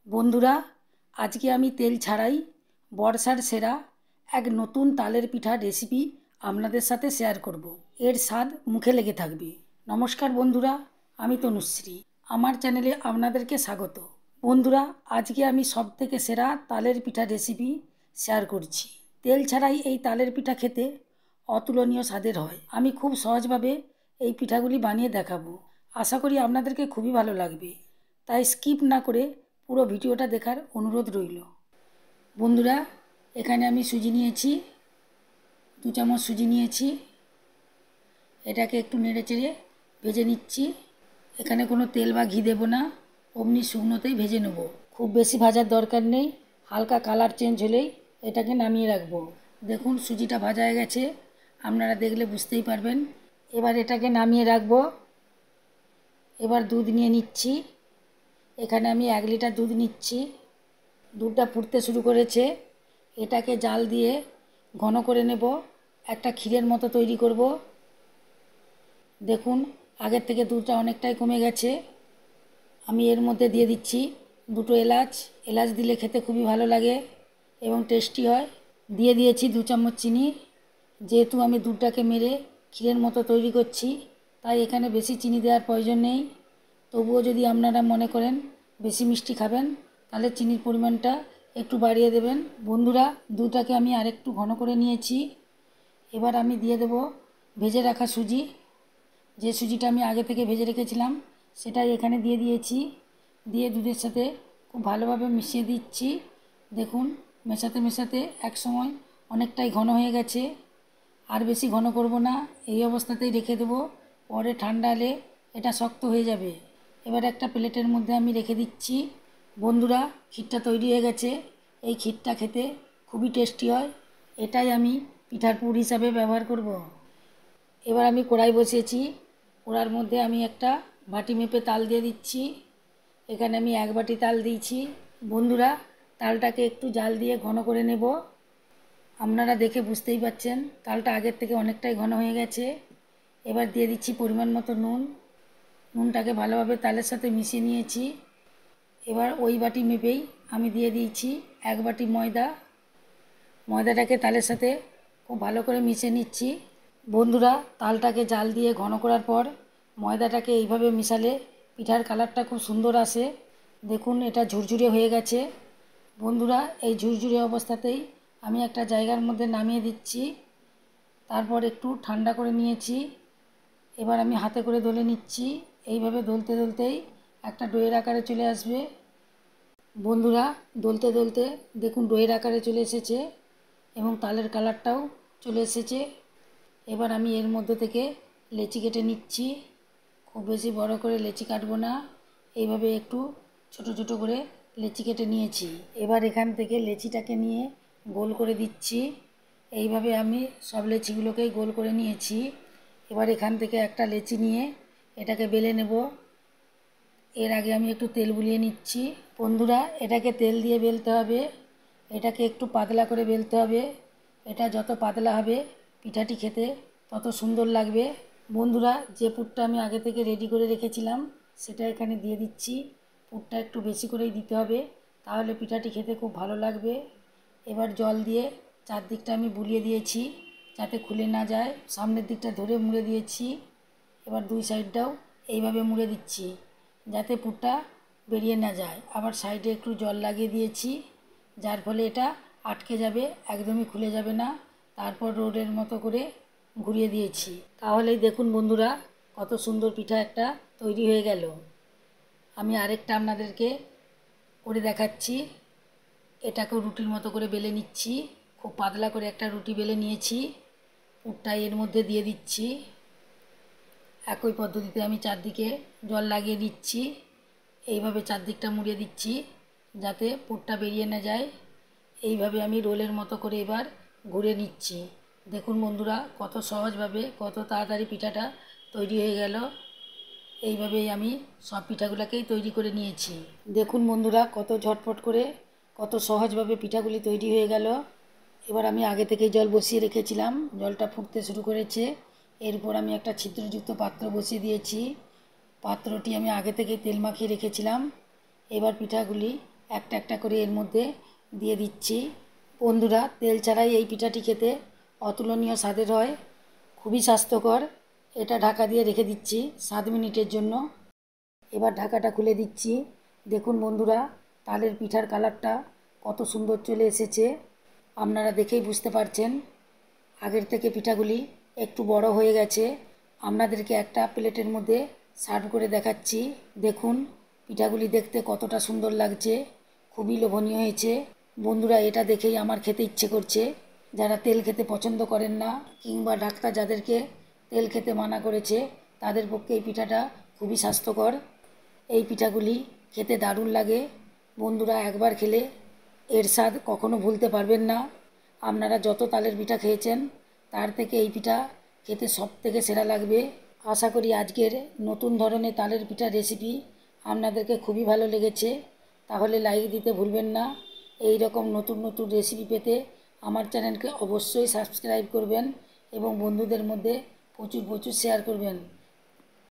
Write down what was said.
বন্ধুরা, আজকে আমি তেল ছাড়াই বর্ষার সেরা এক নতুন তালের পিঠার রেসিপি আপনাদের সাথে শেয়ার করব। এর স্বাদ মুখে লেগে থাকবে। নমস্কার বন্ধুরা, আমি তনুশ্রী। আমার চ্যানেলে আপনাদেরকে স্বাগত। বন্ধুরা, আজকে আমি সবথেকে সেরা তালের পিঠার রেসিপি শেয়ার করছি। তেল ছাড়াই এই তালের পিঠা খেতে অতুলনীয় স্বাদের হয়। আমি খুব সহজভাবে এই পিঠাগুলি বানিয়ে দেখাবো। আশা করি আপনাদেরকে খুবই ভালো লাগবে। তাই স্কিপ না করে পুরো ভিডিওটা দেখার অনুরোধ রইল। বন্ধুরা, এখানে আমি সুজি নিয়েছি, 2 চামচ সুজি নিয়েছি। এটাকে একটু নেড়ে চেড়ে ভেজে নিচ্ছি। এখানে কোনো তেল বা ঘি দেব না, অমনি শুকনোতেই ভেজে নেব। খুব বেশি ভাজার দরকার নেই, হালকা কালার চেঞ্জ হলেই এটাকে নামিয়ে রাখবো। দেখুন সুজিটা ভাজা হয়ে গেছে, আপনারা দেখলে বুঝতেই পারবেন। এবার এটাকে নামিয়ে রাখবো। এবার দুধ নিয়ে নিচ্ছি। এখানে আমি 1 লিটার দুধ নিচ্ছি। দুধটা ফুটতে শুরু করেছে, এটাকে জাল দিয়ে ঘন করে নেব। একটা ক্ষীরের মতো তৈরি করব। দেখুন আগের থেকে দুধটা অনেকটাই কমে গেছে। আমি এর মধ্যে দিয়ে দিচ্ছি 2টো এলাচ। এলাচ দিলে খেতে খুবই ভালো লাগে এবং টেস্টি হয়। দিয়ে দিয়েছি 2 চামচ চিনি। যেহেতু আমি দুধটাকে মেরে ক্ষীরের মতো তৈরি করছি, তাই এখানে বেশি চিনি দেওয়ার প্রয়োজন নেই। তবুও যদি আপনারা মনে করেন বেশি মিষ্টি খাবেন, তাহলে চিনির পরিমাণটা একটু বাড়িয়ে দেবেন। বন্ধুরা, দুধটাকে আমি আরেকটু ঘন করে নিয়েছি। এবার আমি দিয়ে দেব ভেজে রাখা সুজি। যে সুজিটা আমি আগে থেকে ভেজে রেখেছিলাম সেটাই এখানে দিয়ে দিয়েছি। দিয়ে দুধের সাথে খুব ভালোভাবে মিশিয়ে দিচ্ছি। দেখুন মেশাতে মেশাতে এক সময় অনেকটাই ঘন হয়ে গেছে। আর বেশি ঘন করব না, এই অবস্থাতেই রেখে দেবো। পরে ঠান্ডা হলে এটা শক্ত হয়ে যাবে। এবার একটা প্লেটের মধ্যে আমি রেখে দিচ্ছি। বন্ধুরা, ক্ষীরটা তৈরি হয়ে গেছে। এই ক্ষীরটা খেতে খুবই টেস্টি হয়। এটাই আমি পিঠার পুর হিসাবে ব্যবহার করব। এবার আমি কড়াই বসিয়েছি। কড়ার মধ্যে আমি একটা বাটি মেপে তাল দিয়ে দিচ্ছি। এখানে আমি 1 বাটি তাল দিয়েছি। বন্ধুরা, তালটাকে একটু জাল দিয়ে ঘন করে নেব। আপনারা দেখে বুঝতেই পাচ্ছেন তালটা আগের থেকে অনেকটাই ঘন হয়ে গেছে। এবার দিয়ে দিচ্ছি পরিমাণ মতো নুন। নুনটাকে ভালোভাবে তালের সাথে মিশিয়ে নিয়েছি। এবার ওই বাটি মেপেই আমি দিয়ে দিয়েছি 1 বাটি ময়দা। ময়দাটাকে তালের সাথে খুব ভালো করে মিশিয়ে নিচ্ছি। বন্ধুরা, তালটাকে জাল দিয়ে ঘন করার পর ময়দাটাকে এইভাবে মিশালে পিঠার কালারটা খুব সুন্দর আসে। দেখুন এটা ঝুরঝুরে হয়ে গেছে। বন্ধুরা, এই ঝুরঝুরে অবস্থাতেই আমি একটা জায়গার মধ্যে নামিয়ে দিচ্ছি। তারপর একটু ঠান্ডা করে নিয়েছি। এবার আমি হাতে করে দলে নিচ্ছি। এইভাবে দলতে দলতেই একটা ডোয়ের আকারে চলে আসবে। বন্ধুরা, দলতে দলতে দেখুন ডোয়ের আকারে চলে এসেছে এবং তালের কালারটাও চলে এসেছে। এবার আমি এর মধ্যে থেকে লেচি কেটে নিচ্ছি। খুব বেশি বড় করে লেচি কাটবো না, এইভাবে একটু ছোট ছোট করে লেচি কেটে নিয়েছি। এবার এখান থেকে লেচিটাকে নিয়ে গোল করে দিচ্ছি। এইভাবে আমি সব লেচিগুলোকেই গোল করে নিয়েছি। এবার এখান থেকে একটা লেচি নিয়ে এটাকে বেলে নেব। এর আগে আমি একটু তেল বুলিয়ে নিচ্ছি। বন্ধুরা, এটাকে তেল দিয়ে বেলতে হবে। এটাকে একটু পাতলা করে বেলতে হবে। এটা যত পাতলা হবে পিঠাটি খেতে তত সুন্দর লাগবে। বন্ধুরা, যে পুরটা আমি আগে থেকে রেডি করে রেখেছিলাম সেটা এখানে দিয়ে দিচ্ছি। পুরটা একটু বেশি করেই দিতে হবে, তাহলে পিঠাটি খেতে খুব ভালো লাগবে। এবার জল দিয়ে চারদিকটা আমি বুলিয়ে দিয়েছি যাতে খুলে না যায়। সামনের দিকটা ধরে মুড়ে দিয়েছি। এবার 2 সাইডটাও এইভাবে মুড়ে দিচ্ছি যাতে পুরটা বেরিয়ে না যায়। আবার সাইডে একটু জল লাগিয়ে দিয়েছি, যার ফলে এটা আটকে যাবে, একদমই খুলে যাবে না। তারপর রোলের মতো করে ঘুরিয়ে দিয়েছি। তাহলেই দেখুন বন্ধুরা, কত সুন্দর পিঠা একটা তৈরি হয়ে গেল। আমি আরেকটা আপনাদেরকে করে দেখাচ্ছি। এটাকেও রুটির মতো করে বেলে নিচ্ছি। খুব পাতলা করে একটা রুটি বেলে নিয়েছি। পুরটা এর মধ্যে দিয়ে দিচ্ছি। একই পদ্ধতিতে আমি চারদিকে জল লাগিয়ে দিচ্ছি। এইভাবে চারদিকটা মুড়িয়ে দিচ্ছি যাতে পুরটা বেরিয়ে না যায়। এইভাবে আমি রোলের মতো করে এবার ঘুরে নিচ্ছি। দেখুন বন্ধুরা, কত সহজভাবে কত তাড়াতাড়ি পিঠাটা তৈরি হয়ে গেল। এইভাবেই আমি সব পিঠাগুলোকেই তৈরি করে নিয়েছি। দেখুন বন্ধুরা, কত ঝটপট করে কত সহজভাবে পিঠাগুলি তৈরি হয়ে গেল। এবার আমি আগে থেকেই জল বসিয়ে রেখেছিলাম, জলটা ফুটতে শুরু করেছে। এরপর আমি একটা ছিদ্রযুক্ত পাত্র বসিয়ে দিয়েছি। পাত্রটি আমি আগে থেকেই তেল মাখিয়ে রেখেছিলাম। এবার পিঠাগুলি একটা একটা করে এর মধ্যে দিয়ে দিচ্ছি। বন্ধুরা, তেল ছাড়াই এই পিঠাটি খেতে অতুলনীয় স্বাদের হয়, খুবই স্বাস্থ্যকর। এটা ঢাকা দিয়ে রেখে দিচ্ছি 7 মিনিটের জন্য। এবার ঢাকাটা খুলে দিচ্ছি। দেখুন বন্ধুরা, তালের পিঠার কালারটা কত সুন্দর চলে এসেছে। আপনারা দেখেই বুঝতে পারছেন আগের থেকে পিঠাগুলি একটু বড় হয়ে গেছে। আপনাদেরকে একটা প্লেটের মধ্যে সার্ভ করে দেখাচ্ছি। দেখুন পিঠাগুলি দেখতে কতটা সুন্দর লাগছে, খুবই লোভনীয় হয়েছে। বন্ধুরা, এটা দেখেই আমার খেতে ইচ্ছে করছে। যারা তেল খেতে পছন্দ করেন না, কিংবা ডাক্তার যাদেরকে তেল খেতে মানা করেছে, তাদের পক্ষে এই পিঠাটা খুবই স্বাস্থ্যকর। এই পিঠাগুলি খেতে দারুণ লাগে। বন্ধুরা, একবার খেলে এর স্বাদ কখনো ভুলতে পারবেন না। আপনারা যত তালের পিঠা খেয়েছেন তার থেকে এই পিঠা খেতে সব থেকে সেরা লাগবে। আশা করি আজকের নতুন ধরনের তালের পিঠার রেসিপি আপনাদেরকে খুবই ভালো লেগেছে। তাহলে লাইক দিতে ভুলবেন না। এই রকম নতুন নতুন রেসিপি পেতে আমার চ্যানেলকে অবশ্যই সাবস্ক্রাইব করবেন এবং বন্ধুদের মধ্যে প্রচুর শেয়ার করবেন।